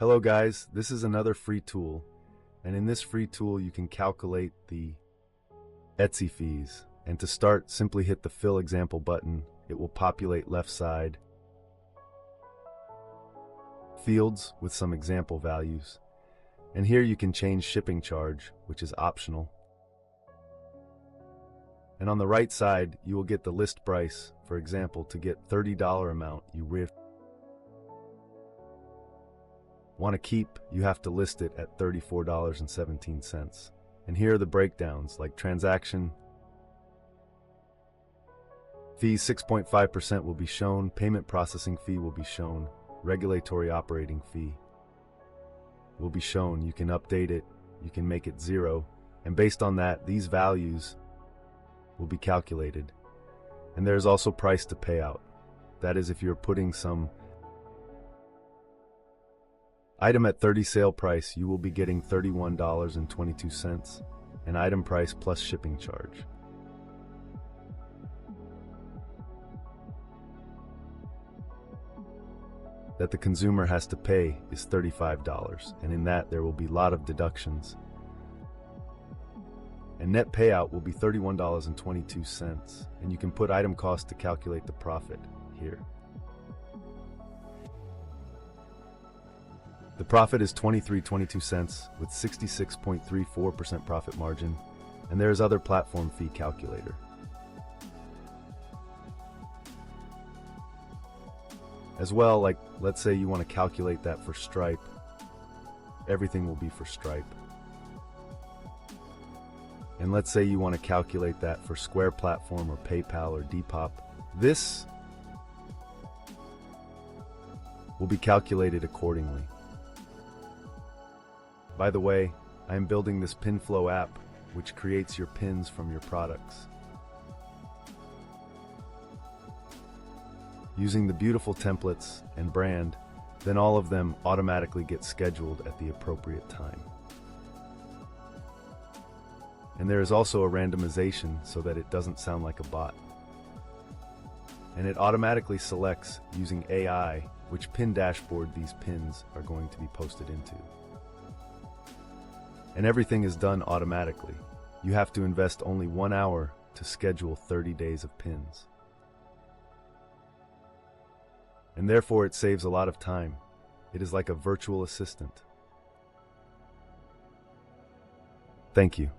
Hello guys, this is another free tool, and in this free tool you can calculate the Etsy fees. And to start, simply hit the fill example button. It will populate left side fields with some example values. And here you can change shipping charge, which is optional. And on the right side, you will get the list price. For example, to get $30 amount you want to keep, you have to list it at $34.17. And here are the breakdowns, like transaction fees 6.5% will be shown, payment processing fee will be shown, regulatory operating fee will be shown. You can update it, you can make it 0, and based on that, these values will be calculated. And there's also price to payout. That is, if you're putting some item at 30 sale price, you will be getting $31.22, an item price plus shipping charge. That the consumer has to pay is $35, and in that there will be a lot of deductions. And net payout will be $31.22, and you can put item cost to calculate the profit here. The profit is $23.22 with 66.34% profit margin, and there is other platform fee calculator. As well, like let's say you want to calculate that for Stripe, everything will be for Stripe. And let's say you want to calculate that for Square Platform or PayPal or Depop, this will be calculated accordingly. By the way, I am building this pin flow app, which creates your pins from your products. Using the beautiful templates and brand, then all of them automatically get scheduled at the appropriate time. And there is also a randomization so that it doesn't sound like a bot. And it automatically selects using AI which pin dashboard these pins are going to be posted into. And everything is done automatically. You have to invest only 1 hour to schedule 30 days of pins. And therefore it saves a lot of time. It is like a virtual assistant. Thank you.